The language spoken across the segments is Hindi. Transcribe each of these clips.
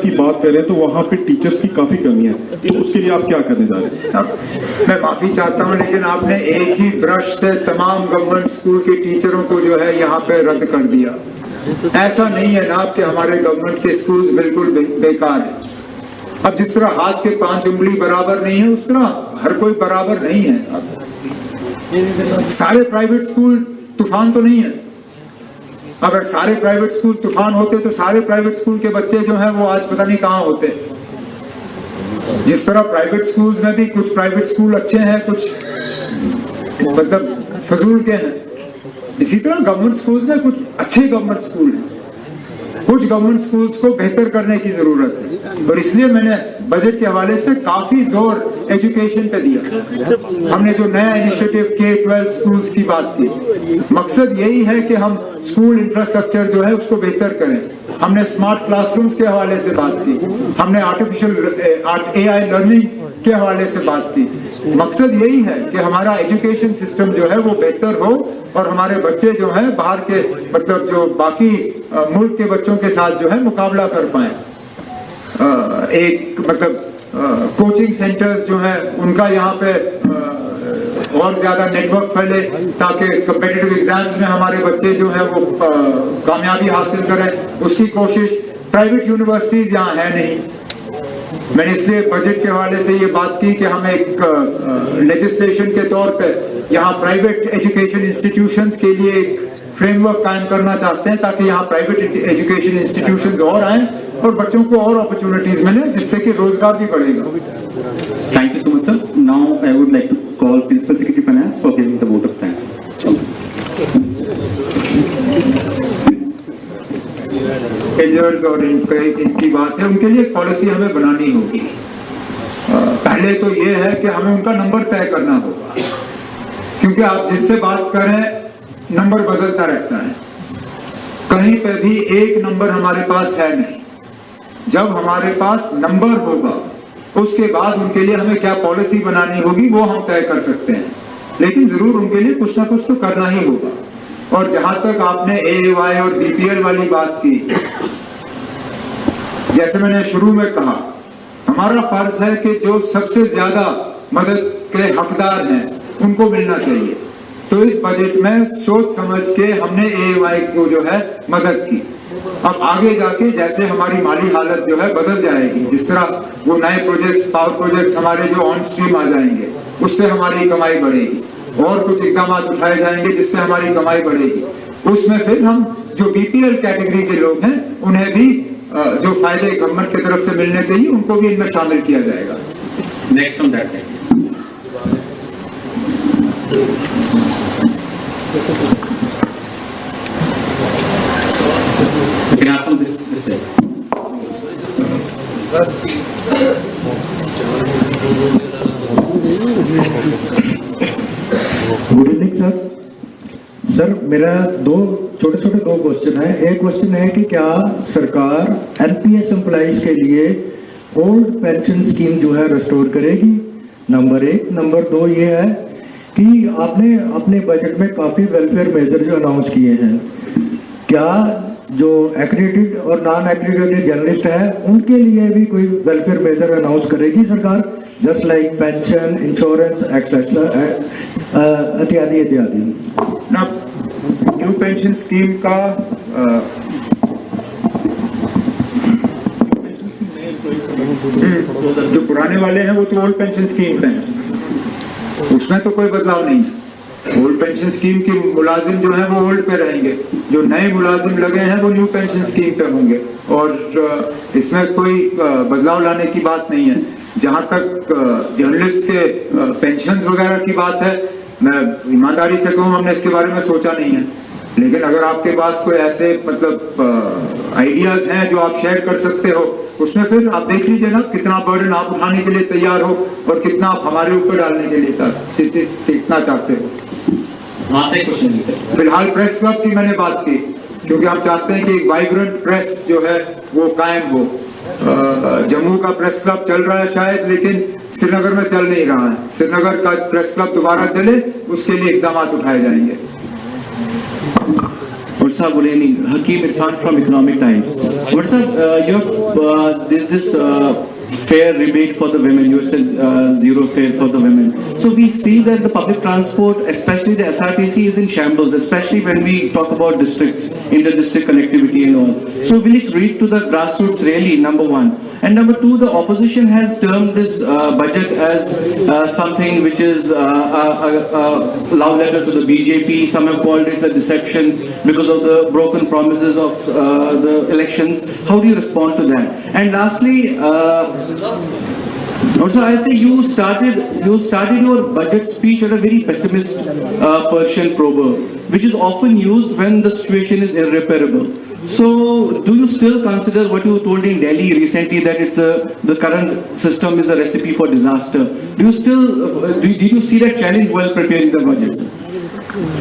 की बात करें तो वहाँ पे टीचर्स की काफी कमी है, तो उसके लिए आप क्या करने जा रहे हैं? मैं माफी चाहता हूँ, लेकिन आपने एक ही ब्रश से तमाम गवर्नमेंट स्कूल के टीचरों को जो है यहाँ पे रद्द कर दिया। ऐसा नहीं है ना कि हमारे गवर्नमेंट के स्कूल्स बिल्कुल बेकार है। अब जिस तरह हाथ के 5 उंगली बराबर नहीं है, उस तरह हर कोई बराबर नहीं है। सारे प्राइवेट स्कूल तूफान तो नहीं है। अगर सारे प्राइवेट स्कूल तूफान होते तो सारे प्राइवेट स्कूल के बच्चे जो हैं वो आज पता नहीं कहाँ होते। जिस तरह प्राइवेट स्कूल्स में भी कुछ प्राइवेट स्कूल अच्छे हैं, कुछ मतलब फजूल के हैं, इसी तरह गवर्नमेंट स्कूल्स में कुछ अच्छे गवर्नमेंट स्कूल हैं। कुछ गवर्नमेंट स्कूल्स को बेहतर करने की जरूरत है, और इसलिए मैंने बजट के हवाले से काफी जोर एजुकेशन पे दिया। हमने जो नया इनिशिएटिव K-12 स्कूल्स की बात की, मकसद यही है कि हम स्कूल इंफ्रास्ट्रक्चर जो है उसको बेहतर करें। हमने स्मार्ट क्लासरूम्स के हवाले से बात की, हमने आर्टिफिशियल AI लर्निंग के हवाले से बात की। मकसद यही है कि हमारा एजुकेशन सिस्टम जो है वो बेहतर हो और हमारे बच्चे जो है बाहर के मतलब जो बाकी मुल्क के बच्चों के साथ जो है मुकाबला कर पाए। एक मतलब कोचिंग सेंटर्स जो है उनका यहाँ पे और ज्यादा नेटवर्क फैले, ताकि कम्पिटिटिव एग्जाम्स में हमारे बच्चे जो है वो कामयाबी हासिल करें, उसकी कोशिश। प्राइवेट यूनिवर्सिटीज यहाँ है नहीं। मैंने इसलिए बजट के हवाले से ये बात की कि हम एक लेजिस्लेशन के तौर पे यहाँ प्राइवेट एजुकेशन इंस्टीट्यूशंस के लिए एक फ्रेमवर्क कायम करना चाहते हैं, ताकि यहाँ प्राइवेट एजुकेशन इंस्टीट्यूशंस और आए और बच्चों को और अपॉर्चुनिटीज मिले, जिससे कि रोजगार भी बढ़ेगा। Thank you so much, sir. Now I would like to call Principal Secretary Finance for giving the vote of thanks. Agers और इनकी बात है, उनके लिए पॉलिसी हमें बनानी होगी। पहले तो ये है कि हमें उनका नंबर तय करना होगा, क्योंकि आप जिससे बात करें नंबर बदलता रहता है। कहीं पे भी एक नंबर हमारे पास है नहीं। जब हमारे पास नंबर होगा उसके बाद उनके लिए हमें क्या पॉलिसी बनानी होगी वो हम तय कर सकते हैं, लेकिन जरूर उनके लिए कुछ ना कुछ तो करना ही होगा। और जहां तक आपने AAY और BPL वाली बात की, जैसे मैंने शुरू में कहा, हमारा फर्ज है कि जो सबसे ज्यादा मदद के हकदार हैं उनको मिलना चाहिए। तो इस बजट में सोच समझ के हमने AAY को जो है मदद की। अब आगे जाके जैसे हमारी माली हालत जो है बदल जाएगी, जिस तरह वो नए प्रोजेक्ट्स, पावर प्रोजेक्ट्स हमारे जो ऑन स्ट्रीम आ जाएंगे, उससे हमारी कमाई बढ़ेगी, और कुछ इकदाम उठाए जाएंगे जिससे हमारी कमाई बढ़ेगी। उसमें फिर हम जो BPL कैटेगरी के लोग हैं उन्हें भी जो फायदे गवर्नमेंट की तरफ से मिलने चाहिए उनको भी इनमें शामिल किया जाएगा। Next on that side, please. You can have from this side. Good evening sir. Sir मेरा दो छोटे क्वेश्चन है। एक क्वेश्चन है कि क्या सरकार NPS एम्प्लॉइज के लिए ओल्ड पेंशन स्कीम जो है रिस्टोर करेगी, नंबर 1। नंबर 2 ये है कि आपने अपने बजट में काफ़ी वेलफेयर मेजर जो अनाउंस किए हैं, क्या जो एक्रेडिटेड और नॉन एक्रेडिटेड जर्नलिस्ट है उनके लिए भी कोई वेलफेयर मेजर अनाउंस करेगी सरकार, just like pension, insurance etcetera इत्यादि। ना न्यू पेंशन स्कीम का जो पुराने वाले हैं वो तो ओल्ड पेंशन स्कीम पे हैं, उसमें तो कोई बदलाव नहीं है। ओल्ड पेंशन स्कीम के मुलाजिम जो है वो ओल्ड पे रहेंगे, जो नए मुलाजिम लगे हैं वो न्यू पेंशन स्कीम पे होंगे, और इसमें कोई बदलाव लाने की बात नहीं है। जहां तक जर्नलिस्ट के पेंशन्स वगैरह की बात है, मैं ईमानदारी से कहूँ हमने इसके बारे में सोचा नहीं है, लेकिन अगर आपके पास कोई ऐसे मतलब आइडियाज हैं जो आप शेयर कर सकते हो, उसमें फिर आप देख लीजिए ना कितना बर्डन आप उठाने के लिए तैयार हो और कितना आप हमारे ऊपर डालने के लिए कितना चाहते हो। फिलहाल प्रेस क्लब की मैंने बात की, क्योंकि हम चाहते हैं कि एक वाइब्रेंट प्रेस जो है वो कायम हो। जम्मू का प्रेस क्लब चल रहा है शायद, लेकिन श्रीनगर में चल नहीं रहा है। श्रीनगर का प्रेस क्लब दोबारा चले, उसके लिए इकदाम उठाए जाएंगे। और Mursa Guleni, Hakeem Irfan from Economic Times. Mursa, you have this fare rebate for the women. You said zero fare for the women. So we see that the public transport, especially the SRTC, is in shambles, especially when we talk about districts, inter-district connectivity and all. So will it reach to the grassroots really, number one? And number two, the opposition has termed this budget as something which is a love letter to the BJP. Some have called it a deception because of the broken promises of the elections. How do you respond to that? And lastly, also I'll say you started your budget speech at a very pessimist Persian proverb, which is often used when the situation is irreparable. So, do you still consider what you told in Delhi recently, that the current system is a recipe for disaster? Do you still did you see that challenge while preparing the budget?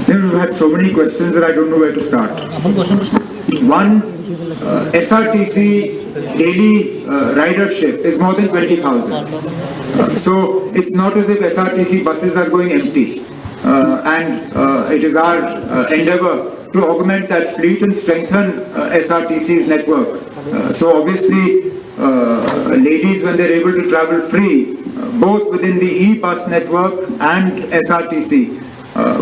We've had so many questions that I don't know where to start. One, SRTC daily ridership is more than 20,000. So it's not as if SRTC buses are going empty. And it is our endeavor to augment that fleet and strengthen SRTC's network. So obviously, ladies, when they're able to travel free, both within the e-bus network and SRTC,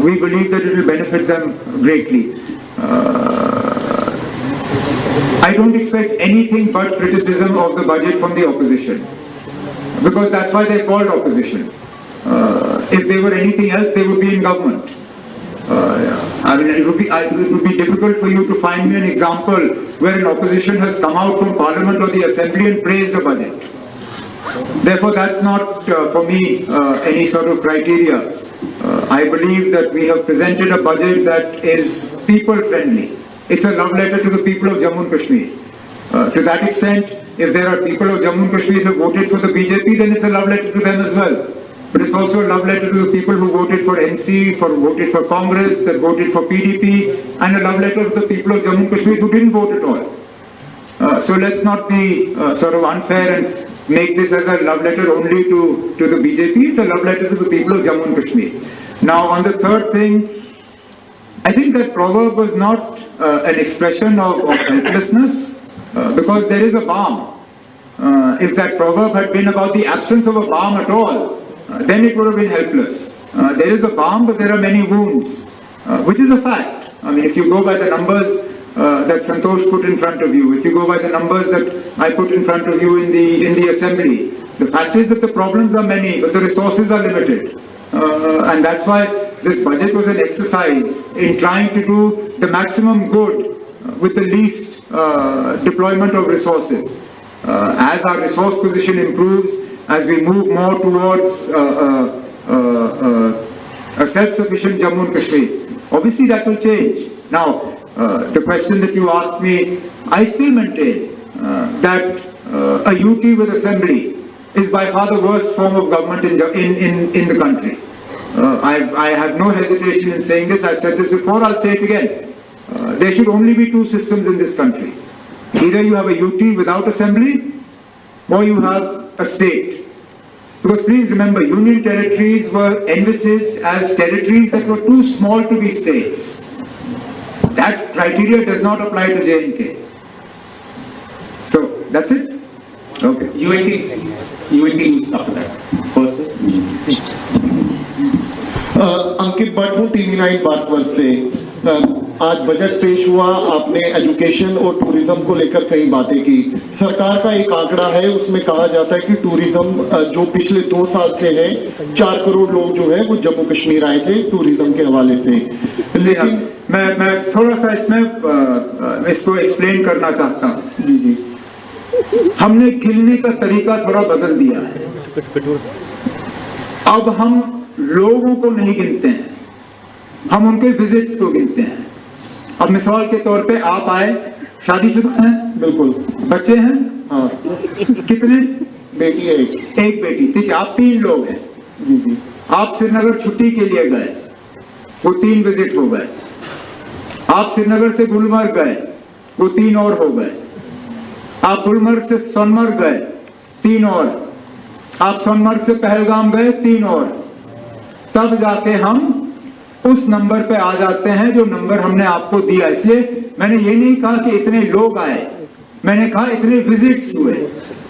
we believe that it will benefit them greatly. I don't expect anything but criticism of the budget from the opposition, because that's why they're called opposition. If they were anything else, they would be in government. I mean, it would be difficult for you to find me an example where an opposition has come out from Parliament or the Assembly and praised the budget. Therefore, that's not for me any sort of criteria. I believe that we have presented a budget that is people-friendly. It's a love letter to the people of Jammu and Kashmir. To that extent, if there are people of Jammu and Kashmir who voted for the BJP, then it's a love letter to them as well. But it's also a love letter to the people who voted for NC, voted for Congress, that voted for PDP, and a love letter to the people of Jammu and Kashmir who didn't vote at all. So let's not be sort of unfair and make this as a love letter only to the BJP. It's a love letter to the people of Jammu and Kashmir. Now, on the third thing, I think that proverb was not an expression of helplessness, because there is a balm. If that proverb had been about the absence of a balm at all, then it would have been helpless. There is a balm, but there are many wounds, which is a fact. I mean, if you go by the numbers that Santosh put in front of you, if you go by the numbers that I put in front of you in the assembly, the fact is that the problems are many, but the resources are limited. And that's why this budget was an exercise in trying to do the maximum good with the least deployment of resources. As our resource position improves, as we move more towards a self-sufficient Jammu and Kashmir, obviously that will change. Now, the question that you asked me, I still maintain that a UT with assembly is by far the worst form of government in the country. I have no hesitation in saying this. I've said this before, I'll say it again. There should only be two systems in this country. Either you have a UT without assembly, or you have a state. Because please remember, union territories were envisaged as territories that were too small to be states. That criteria does not apply to J&K. So, that's it? Okay. UNT after that. First is अंकित भट्ट हूँ TV9 भारतवर्ष से। आज बजट पेश हुआ, आपने एजुकेशन और टूरिज्म को लेकर कई बातें की। सरकार का एक आंकड़ा है, उसमें कहा जाता है कि टूरिज्म जो पिछले 2 साल से है, 4 करोड़ लोग जो है वो जम्मू कश्मीर आए थे टूरिज्म के हवाले से। लेकिन मैं थोड़ा सा इसमें इसको एक्सप्लेन करना चाहता हूँ। जी हमने गिनने का तरीका थोड़ा बदल दिया है। अब हम लोगों को नहीं गिनते हैं, हम उनके विजिट्स को गिनते हैं। अब मिसाल के तौर पे आप आए, शादीशुदा हैं? बिल्कुल। बच्चे हैं? हाँ। कितने? बेटी है एक बेटी, ठीक है। आप 3 लोग हैं। जी। आप श्रीनगर छुट्टी के लिए गए, वो 3 विजिट हो गए। आप श्रीनगर से गुलमर्ग गए, वो 3 और हो गए। आप गुलमर्ग से सोनमर्ग गए, 3 और। आप सोनमर्ग से पहलगाम गए, 3 और। तब जाके हम उस नंबर पे आ जाते हैं जो नंबर हमने आपको दिया। इसलिए मैंने ये नहीं कहा कि इतने लोग आए, मैंने कहा इतने विजिट्स हुए।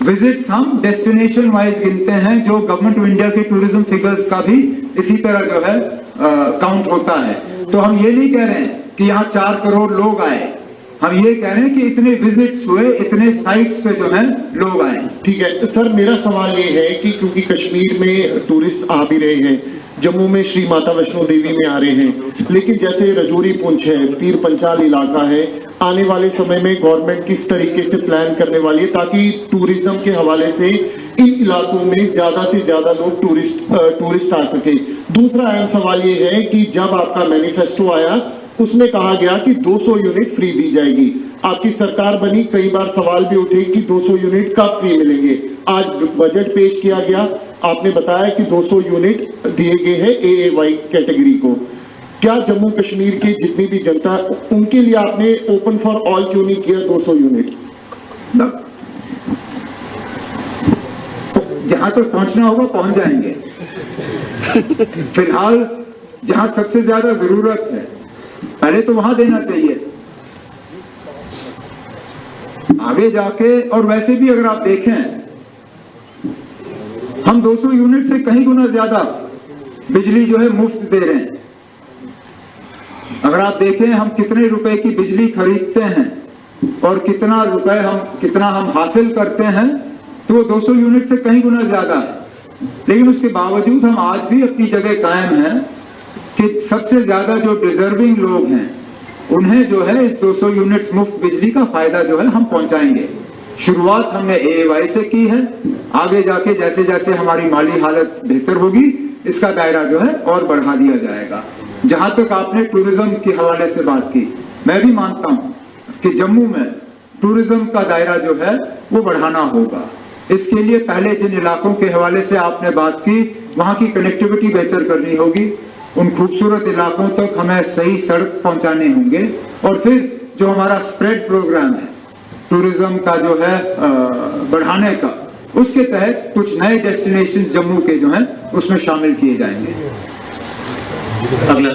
विजिट्स हम डेस्टिनेशन वाइज गिनते हैं, जो गवर्नमेंट ऑफ इंडिया के टूरिज्म फिगर्स का भी इसी तरह जो है काउंट होता है। तो हम ये नहीं कह रहे हैं कि यहाँ 4 करोड़ लोग आए, हम ये कह रहे हैं कि इतने विजिट्स हुए, इतने साइट्स पे जो है लोग आए। ठीक है सर, मेरा सवाल ये है कि क्योंकि कश्मीर में टूरिस्ट आ भी रहे हैं, जम्मू में श्री माता वैष्णो देवी में आ रहे हैं, लेकिन जैसे रजौरी पुंछ है, पीर पंचाल इलाका है, आने वाले समय में गवर्नमेंट किस तरीके से प्लान करने वाली है ताकि टूरिज्म के हवाले से इन इलाकों में ज्यादा से ज्यादा लोग टूरिस्ट आ सके। दूसरा अहम सवाल ये है कि जब आपका मैनिफेस्टो आया उसमें कहा गया कि 200 यूनिट फ्री दी जाएगी। आपकी सरकार बनी, कई बार सवाल भी उठे कि 200 यूनिट कब फ्री मिलेंगे। आज बजट पेश किया गया, आपने बताया कि 200 यूनिट दिए गए हैं AAY कैटेगरी को। क्या जम्मू कश्मीर की जितनी भी जनता, उनके लिए आपने ओपन फॉर ऑल क्यों नहीं किया 200 यूनिट? जहां तक पहुंचना होगा पहुंच जाएंगे। फिलहाल जहां सबसे ज्यादा जरूरत है पहले तो वहां देना चाहिए, आगे जाके। और वैसे भी अगर आप देखें, हम 200 यूनिट से कहीं गुना ज्यादा बिजली जो है मुफ्त दे रहे हैं। अगर आप देखें हम कितने रुपए की बिजली खरीदते हैं और कितना हम हासिल करते हैं, तो वो 200 यूनिट से कहीं गुना ज्यादा है। लेकिन उसके बावजूद हम आज भी अपनी जगह कायम हैं कि सबसे ज्यादा जो डिजर्विंग लोग हैं उन्हें जो है इस 200 यूनिट्स मुफ्त बिजली का फायदा जो है हम पहुंचाएंगे। शुरुआत हमने AAY से की है, आगे जाके जैसे जैसे हमारी माली हालत बेहतर होगी इसका दायरा जो है और बढ़ा दिया जाएगा। जहां तक आपने टूरिज्म के हवाले से बात की, मैं भी मानता हूं कि जम्मू में टूरिज्म का दायरा जो है वो बढ़ाना होगा। इसके लिए पहले जिन इलाकों के हवाले से आपने बात की, वहां की कनेक्टिविटी बेहतर करनी होगी, उन खूबसूरत इलाकों तक हमें सही सड़क पहुंचाने होंगे। और फिर जो हमारा स्प्रेड प्रोग्राम है टूरिज्म का जो है बढ़ाने का, उसके तहत कुछ नए डेस्टिनेशन जम्मू के जो हैं उसमें शामिल किए जाएंगे। अगला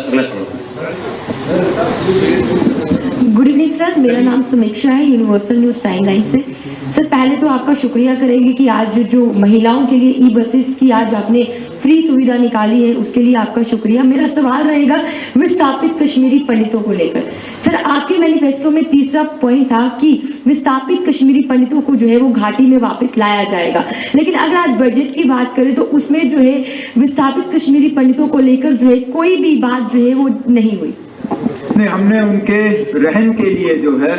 गुड इवनिंग सर, मेरा नाम समीक्षा है, यूनिवर्सल न्यूज टाइमलाइन से। सर पहले तो आपका शुक्रिया करेंगे कि आज जो महिलाओं के लिए ई-बसेस की आज आपने फ्री सुविधा निकाली है, उसके लिए आपका शुक्रिया। मेरा सवाल रहेगा विस्थापित कश्मीरी पंडितों को लेकर। सर आपके मैनिफेस्टो में तीसरा पॉइंट था कि विस्थापित कश्मीरी पंडितों को जो है वो घाटी में वापस लाया जाएगा, लेकिन अगर आज बजट की बात करें तो उसमें जो है विस्थापित कश्मीरी पंडितों को लेकर जो है कोई भी बात जो है वो नहीं हुई। नहीं, हमने उनके रहन के लिए जो है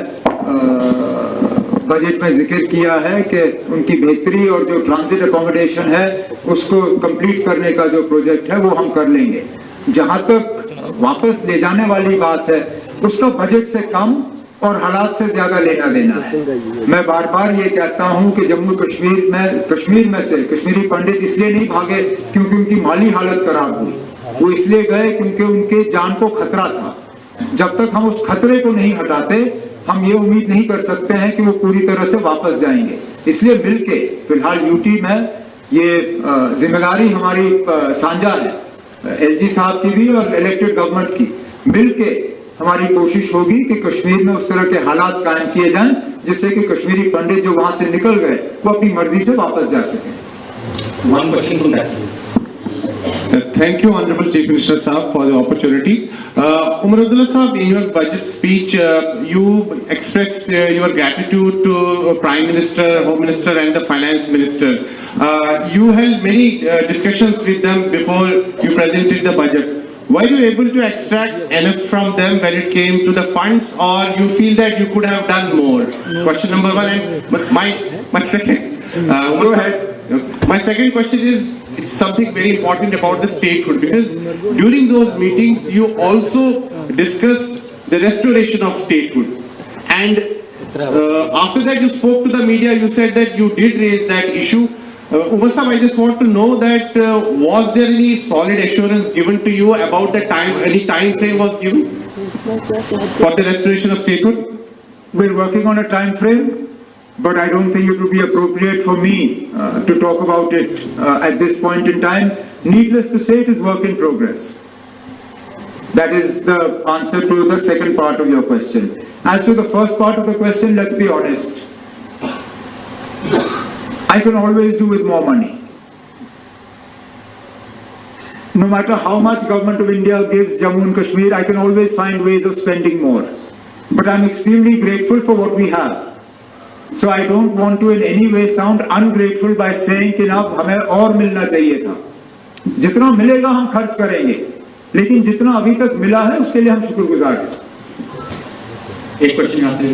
बजट में जिक्र किया है कि उनकी बेहतरी और जो ट्रांजिट अकोमोडेशन है उसको कंप्लीट करने का जो प्रोजेक्ट है वो हम कर लेंगे। जहां तक वापस ले जाने वाली बात है उसका बजट से कम और हालात से ज्यादा लेना देना है। मैं बार बार ये कहता हूं कि जम्मू कश्मीर में से कश्मीरी पंडित इसलिए नहीं भागे क्योंकि उनकी माली हालत खराब हुई, वो इसलिए गए क्योंकि उनके जान को खतरा था। जब तक हम उस खतरे को नहीं हटाते हम ये उम्मीद नहीं कर सकते हैं कि वो पूरी तरह से वापस जाएंगे। इसलिए मिलके फिलहाल यूटी में ये जिम्मेदारी हमारी साझा है, LG साहब की भी और इलेक्टेड गवर्नमेंट की। मिलके हमारी कोशिश होगी कि कश्मीर में उस तरह के हालात कायम किए जाएं जिससे कि कश्मीरी पंडित जो वहां से निकल गए वो अपनी मर्जी से वापस जा सकें। One question from that side. Thank you, Honorable Chief Minister Saab, for the opportunity. Umar Abdullah Saab, in your budget speech, you expressed your gratitude to Prime Minister, Home Minister, and the Finance Minister. You held many discussions with them before you presented the budget. Were you able to extract enough from them when it came to the funds, or you feel that you could have done more? Question number one. And my second. Go ahead. My second question is something very important about the statehood, because during those meetings you also discussed the restoration of statehood, and after that you spoke to the media, you said that you did raise that issue. Umar Saab, I just want to know that was there any solid assurance given to you about the time, any time frame was given for the restoration of statehood? We're working on a time frame, but I don't think it would be appropriate for me to talk about it at this point in time. Needless to say, it is work in progress. That is the answer to the second part of your question. As to the first part of the question, let's be honest. I can always do with more money. No matter how much Government of India gives Jammu and Kashmir, I can always find ways of spending more. But I'm extremely grateful for what we have. So I don't want to in any way sound ungrateful by saying कि ना हमें और मिलना चाहिए था. जितना मिलेगा हम खर्च करेंगे, लेकिन जितना अभी तक मिला है उसके लिए हम शुक्रगुजार हैं. एक क्वेश्चन यहाँ से